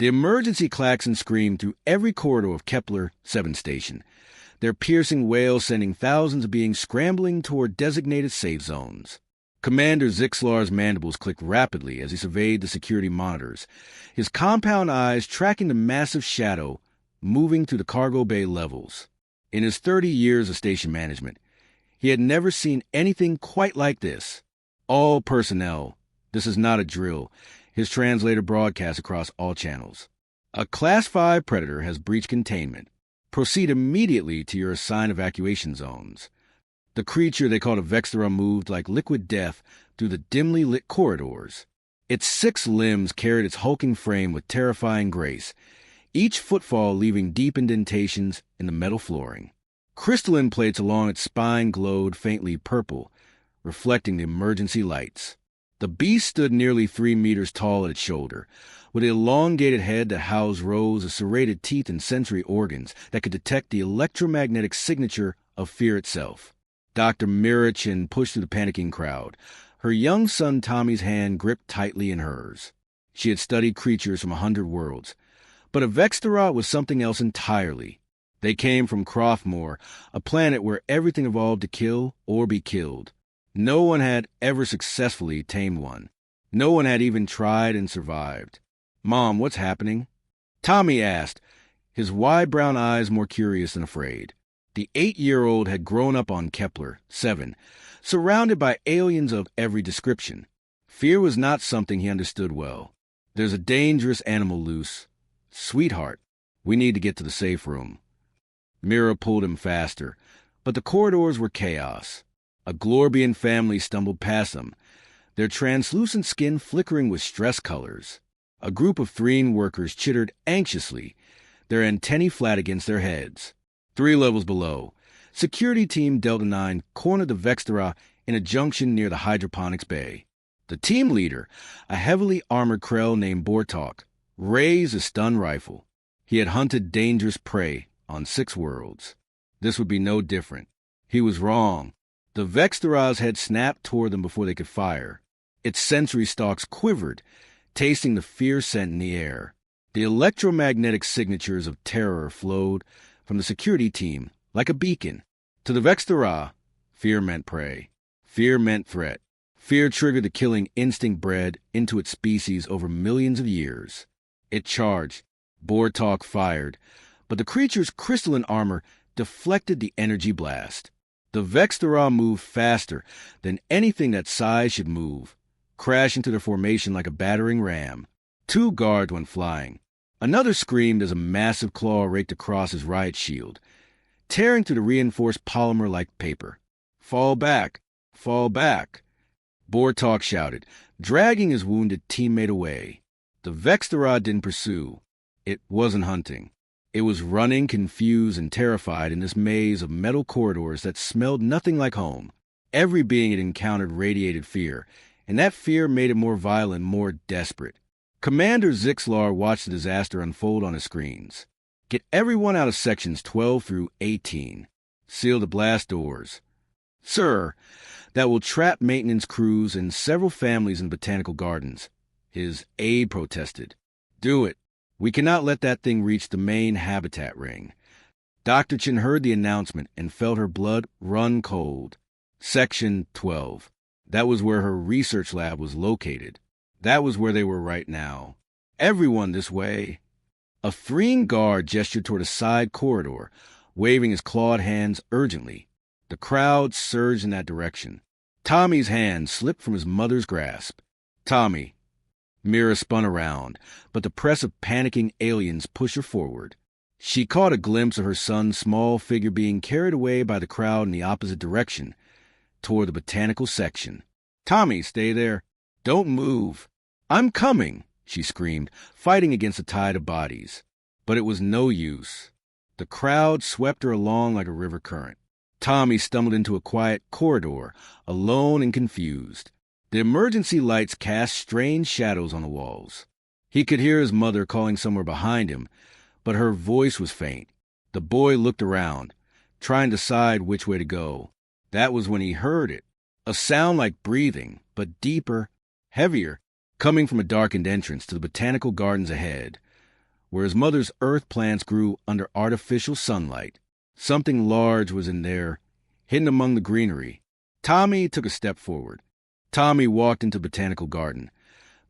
The emergency klaxon screamed through every corridor of Kepler 7 station, their piercing wails sending thousands of beings scrambling toward designated safe zones. Commander Zixlar's mandibles clicked rapidly as he surveyed the security monitors, his compound eyes tracking the massive shadow moving through the cargo bay levels. In his 30 years of station management, he had never seen anything quite like this. All personnel, this is not a drill, his translator broadcast across all channels. A Class 5 predator has breached containment. Proceed immediately to your assigned evacuation zones. The creature they called a Vexthera moved like liquid death through the dimly lit corridors. Its 6 limbs carried its hulking frame with terrifying grace, each footfall leaving deep indentations in the metal flooring. Crystalline plates along its spine glowed faintly purple, reflecting the emergency lights. The beast stood nearly 3 meters tall at its shoulder, with an elongated head that housed rows of serrated teeth and sensory organs that could detect the electromagnetic signature of fear itself. Dr. Mirachin pushed through the panicking crowd, her young son Tommy's hand gripped tightly in hers. She had studied creatures from 100 worlds, but a Vexthera was something else entirely. They came from Croftmore, a planet where everything evolved to kill or be killed. No one had ever successfully tamed one. No one had even tried and survived. "Mom, what's happening?" Tommy asked, his wide brown eyes more curious than afraid. The 8-year-old had grown up on Kepler 7, surrounded by aliens of every description. Fear was not something he understood well. "There's a dangerous animal loose. Sweetheart, we need to get to the safe room." Mira pulled him faster, but the corridors were chaos. A Glorbian family stumbled past them, their translucent skin flickering with stress colors. A group of Threen workers chittered anxiously, their antennae flat against their heads. 3 levels below, Security Team Delta 9 cornered the Vexthera in a junction near the hydroponics bay. The team leader, a heavily armored Krell named Bortok, raised a stun rifle. He had hunted dangerous prey on 6 worlds. This would be no different. He was wrong. The Vexthera's head snapped toward them before they could fire. Its sensory stalks quivered, tasting the fear scent in the air. The electromagnetic signatures of terror flowed from the security team like a beacon. To the Vexthera, fear meant prey. Fear meant threat. Fear triggered the killing instinct bred into its species over millions of years. It charged. Bortok fired, but the creature's crystalline armor deflected the energy blast. The Vexthera moved faster than anything that size should move, crashing to their formation like a battering ram. 2 guards went flying. Another screamed as a massive claw raked across his riot shield, tearing through the reinforced polymer like paper. "Fall back! Fall back!" Bortok shouted, dragging his wounded teammate away. The Vexthera didn't pursue. It wasn't hunting. It was running, confused and terrified in this maze of metal corridors that smelled nothing like home. Every being it encountered radiated fear, and that fear made it more violent, more desperate. Commander Zixlar watched the disaster unfold on his screens. "Get everyone out of sections 12 through 18. Seal the blast doors." "Sir, that will trap maintenance crews and several families in botanical gardens," his aide protested. "Do it. We cannot let that thing reach the main habitat ring." Dr. Chin heard the announcement and felt her blood run cold. Section 12. That was where her research lab was located. That was where they were right now. "Everyone this way." A Threen guard gestured toward a side corridor, waving his clawed hands urgently. The crowd surged in that direction. Tommy's hand slipped from his mother's grasp. "Tommy." Mira spun around, but the press of panicking aliens pushed her forward. She caught a glimpse of her son's small figure being carried away by the crowd in the opposite direction, toward the botanical section. "Tommy, stay there. Don't move." "I'm coming," she screamed, fighting against the tide of bodies. But it was no use. The crowd swept her along like a river current. Tommy stumbled into a quiet corridor, alone and confused. The emergency lights cast strange shadows on the walls. He could hear his mother calling somewhere behind him, but her voice was faint. The boy looked around, trying to decide which way to go. That was when he heard it. A sound like breathing, but deeper, heavier, coming from a darkened entrance to the botanical gardens ahead. where his mother's earth plants grew under artificial sunlight. Something large was in there, hidden among the greenery. Tommy took a step forward. Tommy walked into the botanical garden,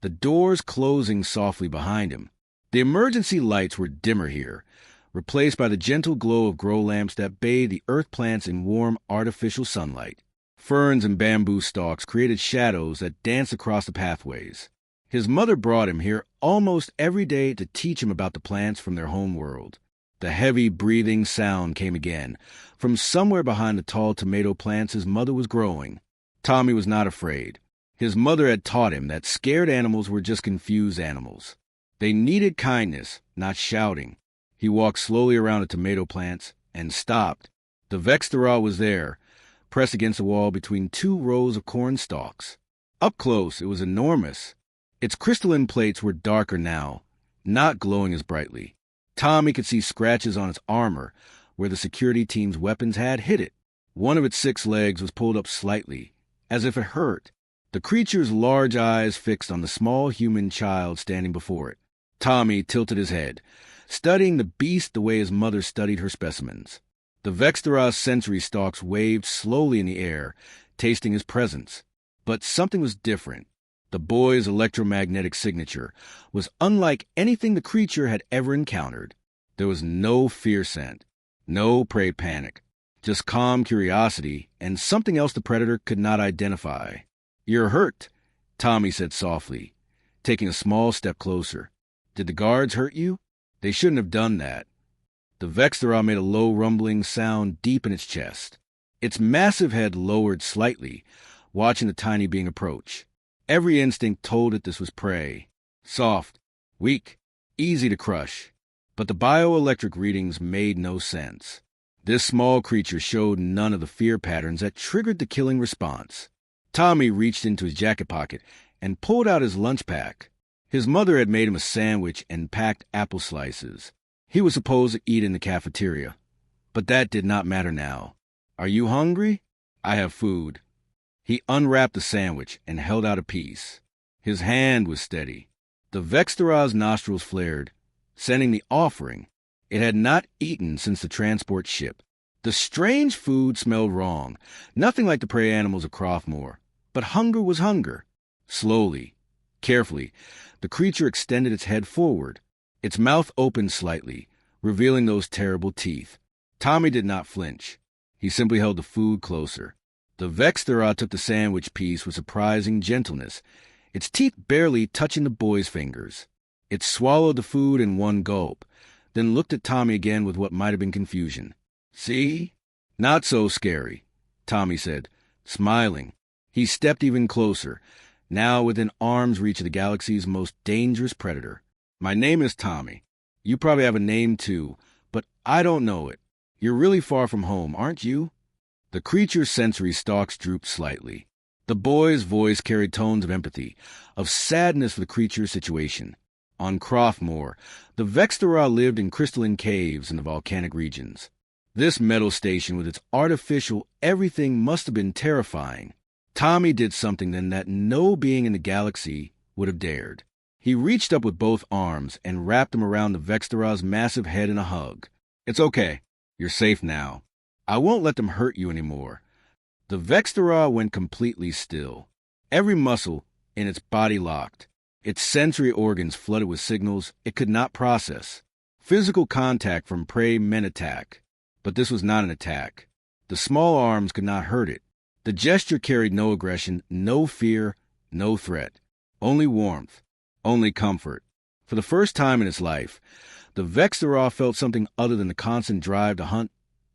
the doors closing softly behind him. The emergency lights were dimmer here, replaced by the gentle glow of grow lamps that bathed the earth plants in warm artificial sunlight. Ferns and bamboo stalks created shadows that danced across the pathways. His mother brought him here almost every day to teach him about the plants from their home world. The heavy breathing sound came again, from somewhere behind the tall tomato plants his mother was growing. Tommy was not afraid. His mother had taught him that scared animals were just confused animals. They needed kindness, not shouting. He walked slowly around the tomato plants and stopped. The Vextera was there, pressed against the wall between two rows of corn stalks. Up close, it was enormous. Its crystalline plates were darker now, not glowing as brightly. Tommy could see scratches on its armor where the security team's weapons had hit it. One of its 6 legs was pulled up slightly, as if it hurt. The creature's large eyes fixed on the small human child standing before it. Tommy tilted his head, studying the beast the way his mother studied her specimens. The Vextera's sensory stalks waved slowly in the air, tasting his presence. But something was different. The boy's electromagnetic signature was unlike anything the creature had ever encountered. There was no fear scent, no prey panic, just calm curiosity and something else the predator could not identify. "You're hurt," Tommy said softly, taking a small step closer. "Did the guards hurt you? They shouldn't have done that." The Vextera made a low rumbling sound deep in its chest. Its massive head lowered slightly, watching the tiny being approach. Every instinct told it this was prey. Soft, weak, easy to crush. But the bioelectric readings made no sense. This small creature showed none of the fear patterns that triggered the killing response. Tommy reached into his jacket pocket and pulled out his lunch pack. His mother had made him a sandwich and packed apple slices. He was supposed to eat in the cafeteria, but that did not matter now. "Are you hungry? I have food." He unwrapped the sandwich and held out a piece. His hand was steady. The Vextera's nostrils flared, sending the offering. It had not eaten since the transport ship. The strange food smelled wrong, nothing like the prey animals of Croftmore. But hunger was hunger. Slowly, carefully, the creature extended its head forward. Its mouth opened slightly, revealing those terrible teeth. Tommy did not flinch. He simply held the food closer. The Vextera took the sandwich piece with surprising gentleness, its teeth barely touching the boy's fingers. It swallowed the food in one gulp, then looked at Tommy again with what might have been confusion. "See? Not so scary," Tommy said, smiling. He stepped even closer, now within arm's reach of the galaxy's most dangerous predator. "My name is Tommy. You probably have a name too, but I don't know it. You're really far from home, aren't you?" The creature's sensory stalks drooped slightly. The boy's voice carried tones of empathy, of sadness for the creature's situation. On Croftmore, the Vextera lived in crystalline caves in the volcanic regions. This metal station with its artificial everything must have been terrifying. Tommy did something then that no being in the galaxy would have dared. He reached up with both arms and wrapped them around the Vextera's massive head in a hug. "It's okay. You're safe now. I won't let them hurt you anymore." The Vextera went completely still. Every muscle in its body locked. Its sensory organs flooded with signals it could not process. Physical contact from prey meant attack. But this was not an attack. The small arms could not hurt it. The gesture carried no aggression, no fear, no threat. Only warmth. Only comfort. For the first time in its life, the Vextera felt something other than the constant drive to hunt,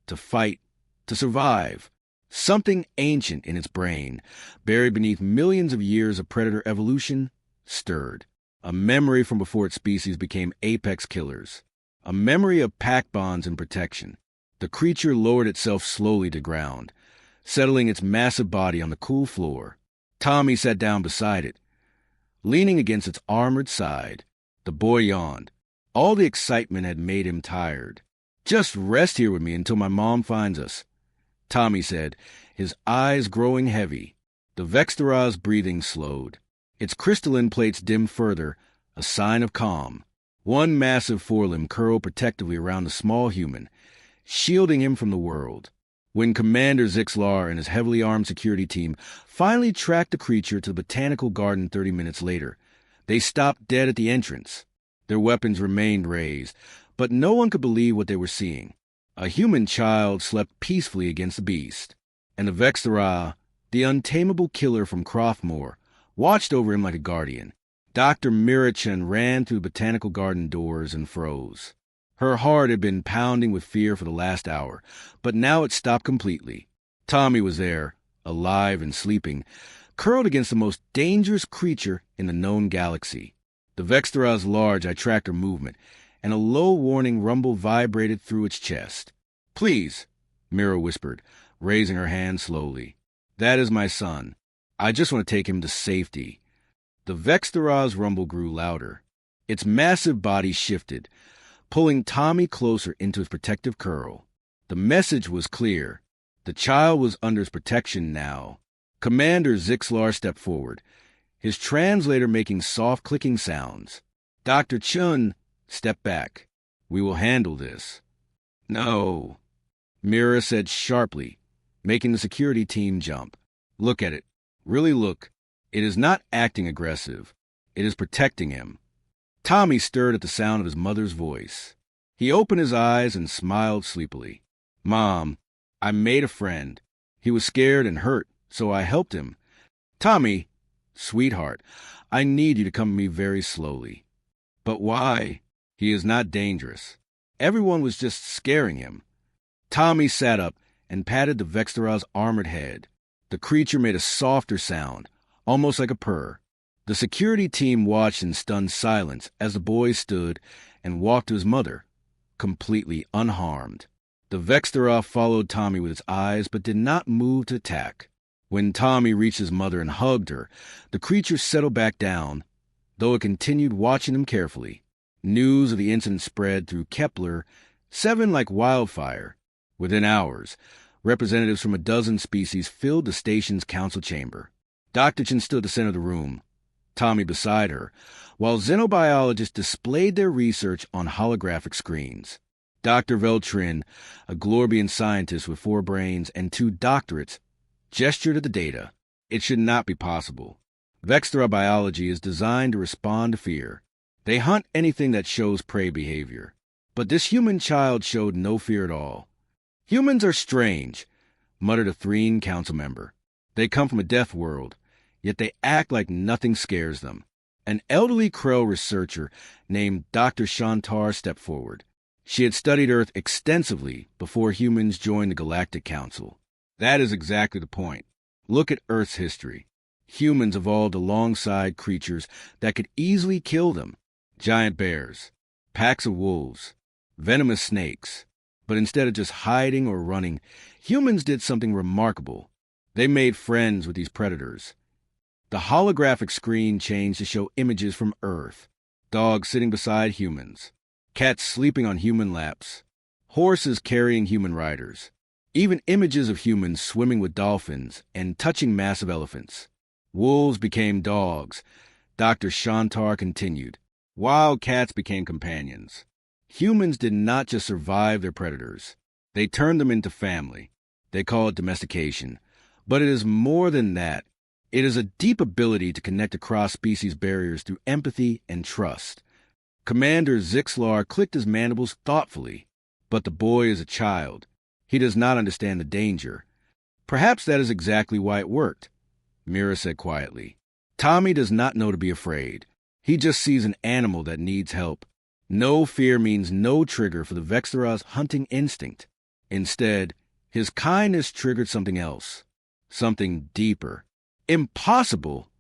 to fight, to survive. Something ancient in its brain, buried beneath millions of years of predator evolution, stirred. A memory from before its species became apex killers. A memory of pack bonds and protection. The creature lowered itself slowly to ground, settling its massive body on the cool floor. Tommy sat down beside it, leaning against its armored side. The boy yawned. All the excitement had made him tired. "Just rest here with me until my mom finds us," Tommy said, his eyes growing heavy. The Vextera's breathing slowed. Its crystalline plates dimmed further, a sign of calm. One massive forelimb curled protectively around the small human, shielding him from the world. When Commander Zixlar and his heavily armed security team finally tracked the creature to the botanical garden 30 minutes later, they stopped dead at the entrance. Their weapons remained raised, but no one could believe what they were seeing. A human child slept peacefully against the beast, and the Vexthera, the untamable killer from Croftmore, watched over him like a guardian. Dr. Mirachan ran through the botanical garden doors and froze. Her heart had been pounding with fear for the last hour, but now it stopped completely. Tommy was there, alive and sleeping, curled against the most dangerous creature in the known galaxy. The Vexthera's large attractor movement, and a low warning rumble vibrated through its chest. "Please," Mira whispered, raising her hand slowly. "That is my son. I just want to take him to safety." The Vexthera's rumble grew louder. Its massive body shifted, pulling Tommy closer into his protective curl. The message was clear. The child was under his protection now. Commander Zixlar stepped forward, his translator making soft clicking sounds. Dr. Chun stepped back. "We will handle this." "No," Mira said sharply, making the security team jump. "Look at it. Really look. It is not acting aggressive. It is protecting him." Tommy stirred at the sound of his mother's voice. He opened his eyes and smiled sleepily. "Mom, I made a friend. He was scared and hurt, so I helped him. Tommy, sweetheart, I need you to come to me very slowly." "But why?" "He is not dangerous. Everyone was just scaring him." Tommy sat up and patted the Vexthera's armored head. The creature made a softer sound, almost like a purr. The security team watched in stunned silence as the boy stood and walked to his mother, completely unharmed. The Vexthera followed Tommy with its eyes but did not move to attack. When Tommy reached his mother and hugged her, the creature settled back down, though it continued watching him carefully. News of the incident spread through Kepler 7 like wildfire. Within hours, representatives from a dozen species filled the station's council chamber. Dr. Chen stood at the center of the room, Tommy beside her, while xenobiologists displayed their research on holographic screens. Dr. Veltrin, a Glorbian scientist with 4 brains and 2 doctorates, gestured at the data. It should not be possible. Vexthera biology is designed to respond to fear. They hunt anything that shows prey behavior. But this human child showed no fear at all. "Humans are strange," muttered a Threen council member. "They come from a death world, yet they act like nothing scares them." An elderly Krell researcher named Dr. Shantar stepped forward. She had studied Earth extensively before humans joined the Galactic Council. "That is exactly the point. Look at Earth's history. Humans evolved alongside creatures that could easily kill them. Giant bears, packs of wolves, venomous snakes. But instead of just hiding or running, humans did something remarkable. They made friends with these predators. The holographic screen changed to show images from Earth. Dogs sitting beside humans. Cats sleeping on human laps. Horses carrying human riders. Even images of humans swimming with dolphins and touching massive elephants. Wolves became dogs. Dr. Shantar continued. Wild cats became companions. Humans did not just survive their predators. They turned them into family. They call it domestication. But it is more than that. It is a deep ability to connect across species barriers through empathy and trust. Commander Zixlar clicked his mandibles thoughtfully. But the boy is a child. He does not understand the danger. Perhaps that is exactly why it worked, Mira said quietly. Tommy does not know to be afraid. He just sees an animal that needs help. No fear means no trigger for the Vexthera's hunting instinct. Instead, his kindness triggered something else. Something deeper. "Impossible,"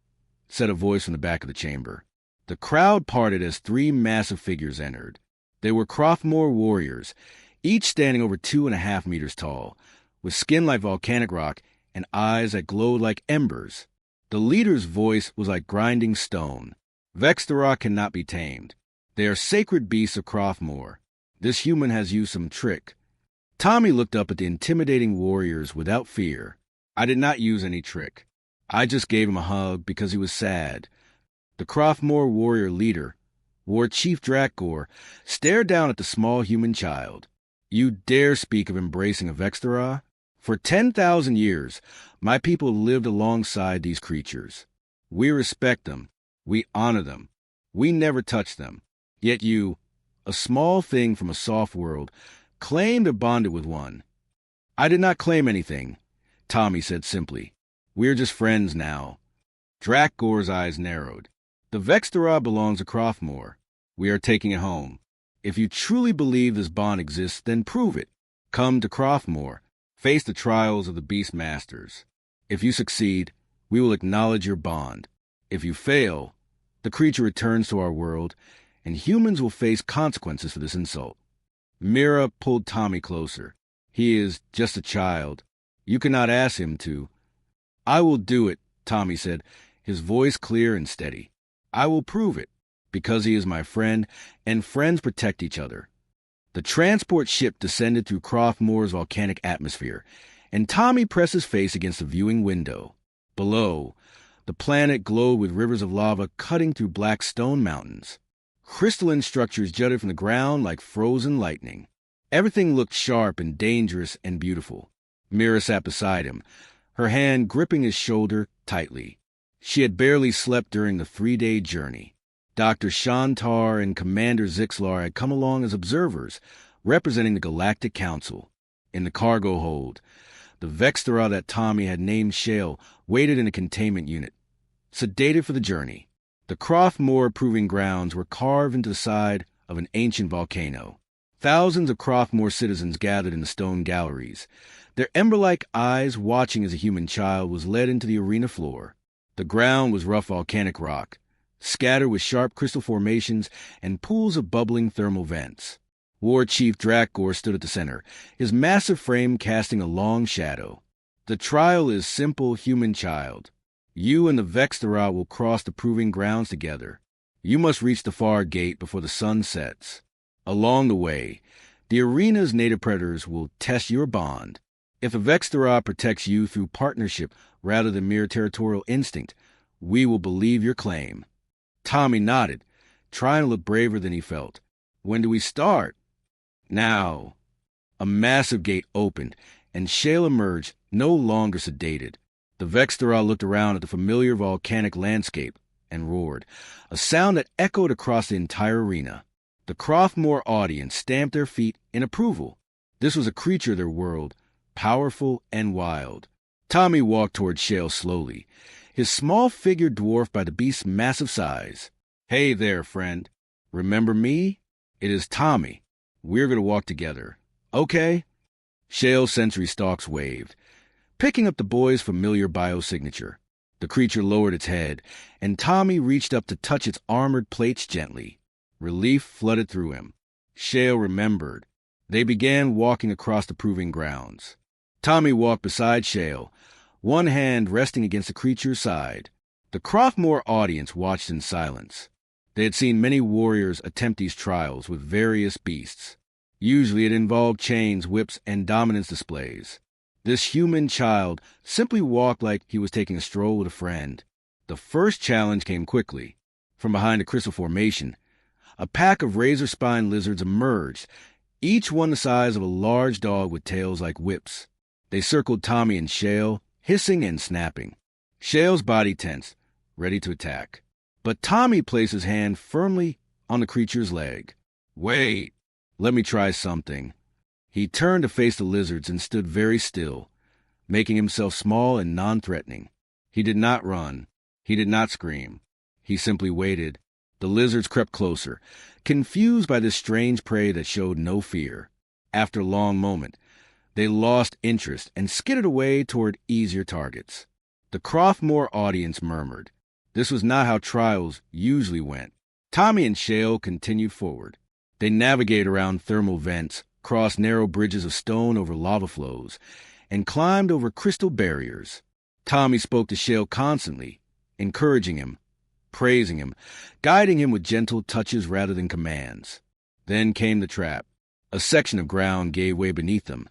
said a voice from the back of the chamber. The crowd parted as 3 massive figures entered. They were Croftmore warriors, each standing over 2.5 meters tall, with skin like volcanic rock and eyes that glowed like embers. The leader's voice was like grinding stone. Vexthera cannot be tamed. They are sacred beasts of Croftmore. This human has used some trick. Tommy looked up at the intimidating warriors without fear. "I did not use any trick. I just gave him a hug because he was sad." The Croftmore warrior leader, War Chief Drakgor stared down at the small human child. You dare speak of embracing a Vextera? For 10,000 years, my people lived alongside these creatures. We respect them. We honor them. We never touch them. Yet you, a small thing from a soft world, claimed or bonded with one. I did not claim anything, Tommy said simply. We're just friends now. Drakgor's eyes narrowed. The Vextera belongs to Croftmore. We are taking it home. If you truly believe this bond exists, then prove it. Come to Croftmore. Face the trials of the Beast Masters. If you succeed, we will acknowledge your bond. If you fail, the creature returns to our world, and humans will face consequences for this insult. Mira pulled Tommy closer. He is just a child. You cannot ask him to. I will do it, Tommy said, his voice clear and steady. I will prove it, because he is my friend, and friends protect each other. The transport ship descended through Croftmore's volcanic atmosphere, and Tommy pressed his face against the viewing window. Below, the planet glowed with rivers of lava cutting through black stone mountains. Crystalline structures jutted from the ground like frozen lightning. Everything looked sharp and dangerous and beautiful. Mira sat beside him, her hand gripping his shoulder tightly. She had barely slept during the 3-day journey. Dr. Shantar and Commander Zixlar had come along as observers, representing the Galactic Council. In the cargo hold, the Vextera that Tommy had named Shale waited in a containment unit, sedated for the journey. The Croftmore proving grounds were carved into the side of an ancient volcano. Thousands of Croftmore citizens gathered in the stone galleries, their ember-like eyes watching as a human child was led into the arena floor. The ground was rough volcanic rock, scattered with sharp crystal formations and pools of bubbling thermal vents. War Chief Drakgor stood at the center, his massive frame casting a long shadow. The trial is simple, human child. You and the Vextera will cross the proving grounds together. You must reach the far gate before the sun sets. Along the way, the arena's native predators will test your bond. If a Vextera protects you through partnership rather than mere territorial instinct, we will believe your claim. Tommy nodded, trying to look braver than he felt. When do we start? Now. A massive gate opened, and Shale emerged, no longer sedated. The Vextera looked around at the familiar volcanic landscape and roared, a sound that echoed across the entire arena. The Croftmore audience stamped their feet in approval. This was a creature of their world, powerful and wild. Tommy walked toward Shale slowly, his small figure dwarfed by the beast's massive size. Hey there, friend. Remember me? It is Tommy. We're going to walk together. Okay? Shale's sensory stalks waved, picking up the boy's familiar biosignature. The creature lowered its head, and Tommy reached up to touch its armored plates gently. Relief flooded through him. Shale remembered. They began walking across the proving grounds. Tommy walked beside Shale, one hand resting against the creature's side. The Croftmore audience watched in silence. They had seen many warriors attempt these trials with various beasts. Usually it involved chains, whips, and dominance displays. This human child simply walked like he was taking a stroll with a friend. The first challenge came quickly. From behind a crystal formation, a pack of razor-spined lizards emerged, each one the size of a large dog with tails like whips. They circled Tommy and Shale, hissing and snapping. Shale's body tensed, ready to attack. But Tommy placed his hand firmly on the creature's leg. Wait, let me try something. He turned to face the lizards and stood very still, making himself small and non-threatening. He did not run. He did not scream. He simply waited. The lizards crept closer, confused by this strange prey that showed no fear. After a long moment, they lost interest and skidded away toward easier targets. The Croftmore audience murmured. This was not how trials usually went. Tommy and Shale continued forward. They navigated around thermal vents, crossed narrow bridges of stone over lava flows, and climbed over crystal barriers. Tommy spoke to Shale constantly, encouraging him, praising him, guiding him with gentle touches rather than commands. Then came the trap. A section of ground gave way beneath them,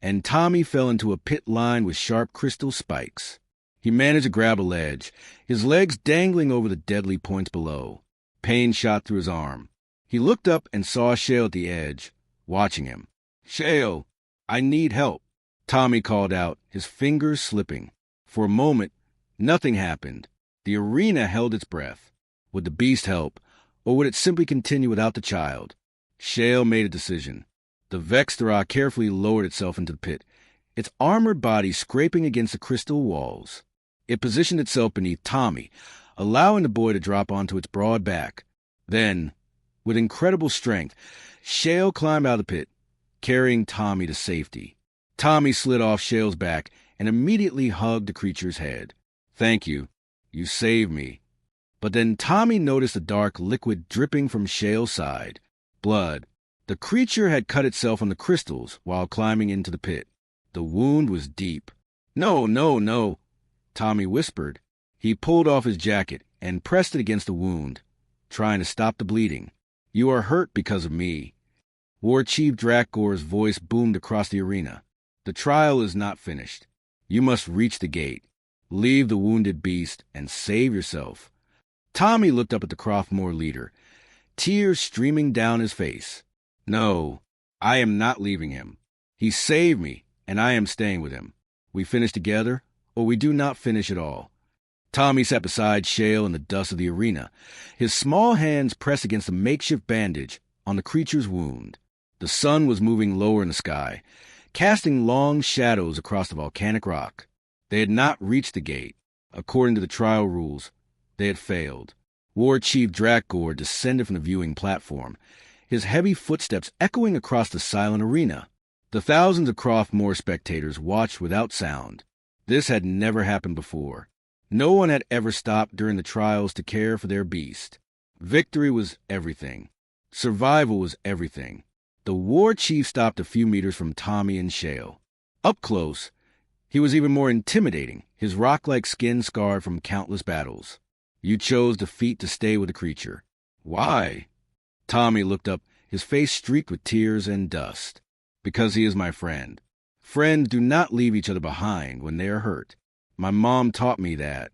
and Tommy fell into a pit lined with sharp crystal spikes. He managed to grab a ledge, his legs dangling over the deadly points below. Pain shot through his arm. He looked up and saw Shale at the edge, watching him. "Shale, I need help," Tommy called out, his fingers slipping. For a moment, nothing happened. The arena held its breath. Would the beast help, or would it simply continue without the child? Shale made a decision. The Vextera carefully lowered itself into the pit, its armored body scraping against the crystal walls. It positioned itself beneath Tommy, allowing the boy to drop onto its broad back. Then, with incredible strength, Shale climbed out of the pit, carrying Tommy to safety. Tommy slid off Shale's back and immediately hugged the creature's head. "Thank you. You saved me." But then Tommy noticed a dark liquid dripping from Shale's side. Blood. The creature had cut itself on the crystals while climbing into the pit. The wound was deep. "No, no, no," Tommy whispered. He pulled off his jacket and pressed it against the wound, trying to stop the bleeding. "You are hurt because of me." War Chief Drakgor's voice boomed across the arena. "The trial is not finished. You must reach the gate, leave the wounded beast, and save yourself." Tommy looked up at the Croftmore leader, tears streaming down his face. "No, I am not leaving him. He saved me, and I am staying with him. We finish together, or we do not finish at all." Tommy sat beside Shale in the dust of the arena, his small hands pressed against the makeshift bandage on the creature's wound. The sun was moving lower in the sky, casting long shadows across the volcanic rock. They had not reached the gate. According to the trial rules, they had failed. War Chief Drakgor descended from the viewing platform, his heavy footsteps echoing across the silent arena. The thousands of Croftmore spectators watched without sound. This had never happened before. No one had ever stopped during the trials to care for their beast. Victory was everything. Survival was everything. The war chief stopped a few meters from Tommy and Shale. Up close, he was even more intimidating, his rock-like skin scarred from countless battles. "You chose defeat to stay with the creature. Why?" Tommy looked up, his face streaked with tears and dust. "Because he is my friend. Friends do not leave each other behind when they are hurt. My mom taught me that."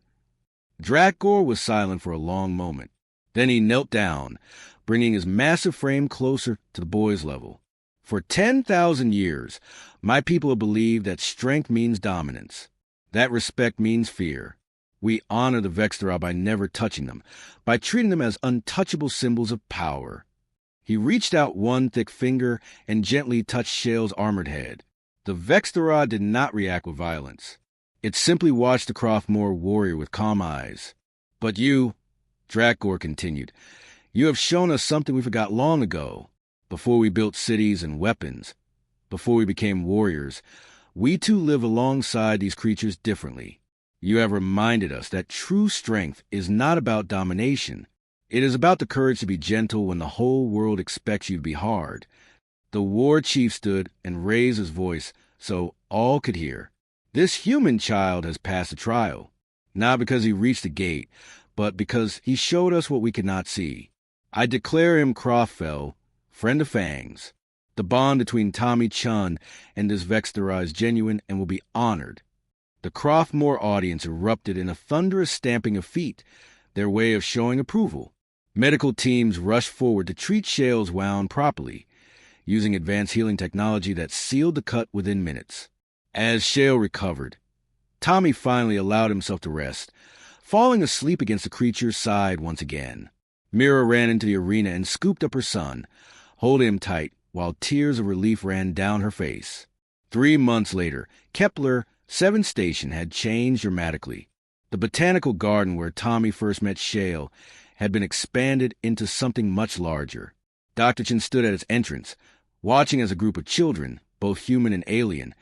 Drakgor was silent for a long moment. Then he knelt down, bringing his massive frame closer to the boy's level. "For 10,000 years, my people have believed that strength means dominance, that respect means fear. We honor the Vextera by never touching them, by treating them as untouchable symbols of power." He reached out one thick finger and gently touched Shale's armored head. The Vextera did not react with violence. It simply watched the Croftmore warrior with calm eyes. "But you," Drakgor continued, "you have shown us something we forgot long ago. Before we built cities and weapons, before we became warriors, we too live alongside these creatures differently. You have reminded us that true strength is not about domination. It is about the courage to be gentle when the whole world expects you to be hard." The war chief stood and raised his voice so all could hear. "This human child has passed the trial, not because he reached the gate, but because he showed us what we could not see. I declare him Croftfell, friend of Fangs. The bond between Tommy Chun and this Vextera is genuine and will be honored." The Croftmore audience erupted in a thunderous stamping of feet, their way of showing approval. Medical teams rushed forward to treat Shale's wound properly, using advanced healing technology that sealed the cut within minutes. As Shale recovered, Tommy finally allowed himself to rest, falling asleep against the creature's side once again. Mira ran into the arena and scooped up her son, holding him tight while tears of relief ran down her face. 3 months later, Kepler 7th Station had changed dramatically. The botanical garden where Tommy first met Shale had been expanded into something much larger. Dr. Chen stood at its entrance, watching as a group of children, both human and alien,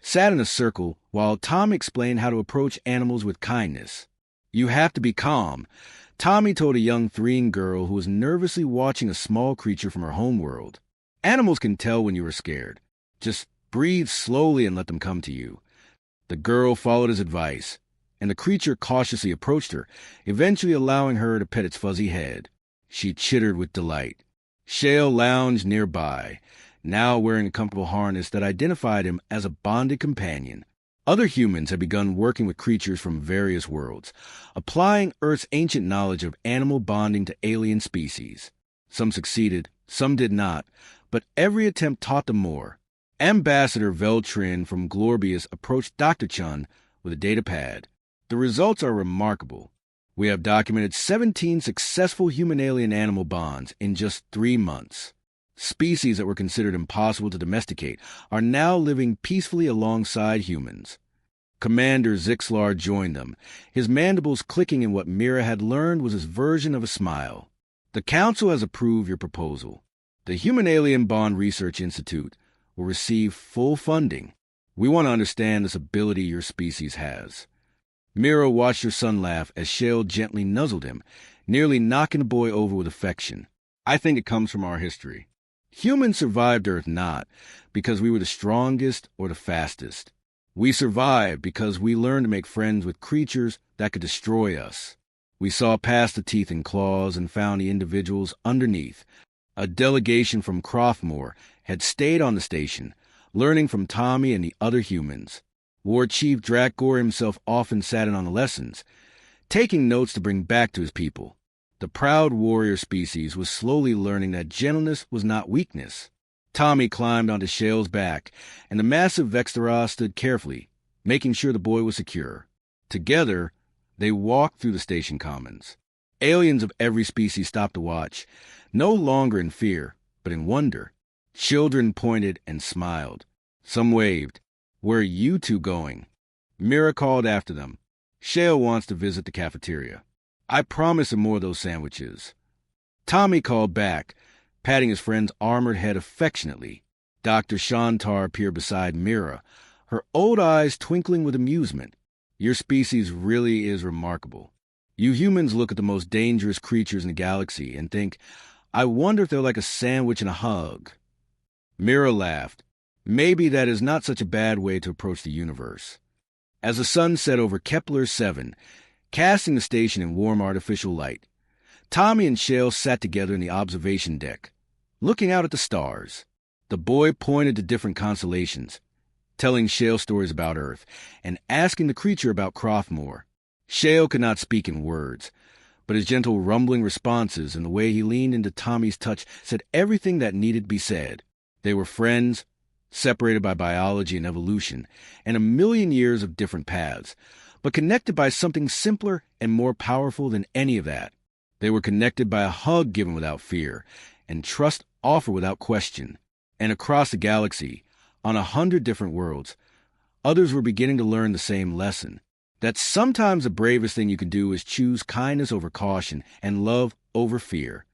sat in a circle while Tom explained how to approach animals with kindness. "You have to be calm," Tommy told a young Threan girl who was nervously watching a small creature from her homeworld. "Animals can tell when you are scared. Just breathe slowly and let them come to you." The girl followed his advice, and the creature cautiously approached her, eventually allowing her to pet its fuzzy head. She chittered with delight. Shale lounged nearby, now wearing a comfortable harness that identified him as a bonded companion. Other humans had begun working with creatures from various worlds, applying Earth's ancient knowledge of animal bonding to alien species. Some succeeded, some did not, but every attempt taught them more. Ambassador Veltrin from Glorbius approached Dr. Chun with a data pad. The results are remarkable. We have documented 17 successful human-alien animal bonds in just 3 months. Species that were considered impossible to domesticate are now living peacefully alongside humans. Commander Zixlar joined them, his mandibles clicking in what Mira had learned was his version of a smile. The Council has approved your proposal. The Human-Alien Bond Research Institute will receive full funding. We want to understand this ability your species has. Mira watched her son laugh as Shale gently nuzzled him, nearly knocking the boy over with affection. I think it comes from our history. Humans survived Earth not because we were the strongest or the fastest. We survived because we learned to make friends with creatures that could destroy us. We saw past the teeth and claws and found the individuals underneath. A delegation from Croftmore had stayed on the station, learning from Tommy and the other humans. War Chief Drakgor himself often sat in on the lessons, taking notes to bring back to his people. The proud warrior species was slowly learning that gentleness was not weakness. Tommy climbed onto Shale's back, and the massive Vexteros stood carefully, making sure the boy was secure. Together, they walked through the station commons. Aliens of every species stopped to watch, no longer in fear, but in wonder. Children pointed and smiled. Some waved. Where are you two going? Mira called after them. Shale wants to visit the cafeteria. I promise him more of those sandwiches. Tommy called back, patting his friend's armored head affectionately. Dr. Shantar appeared beside Mira, her old eyes twinkling with amusement. Your species really is remarkable. You humans look at the most dangerous creatures in the galaxy and think, I wonder if they're like a sandwich and a hug. Mira laughed. Maybe that is not such a bad way to approach the universe. As the sun set over Kepler 7, casting the station in warm artificial light, Tommy and Shale sat together in the observation deck, looking out at the stars. The boy pointed to different constellations, telling Shale stories about Earth, and asking the creature about Croftmore. Shale could not speak in words, but his gentle rumbling responses and the way he leaned into Tommy's touch said everything that needed to be said. They were friends, separated by biology and evolution, and a million years of different paths, but connected by something simpler and more powerful than any of that. They were connected by a hug given without fear, and trust offered without question. And across the galaxy, on 100 different worlds, others were beginning to learn the same lesson, that sometimes the bravest thing you can do is choose kindness over caution and love over fear.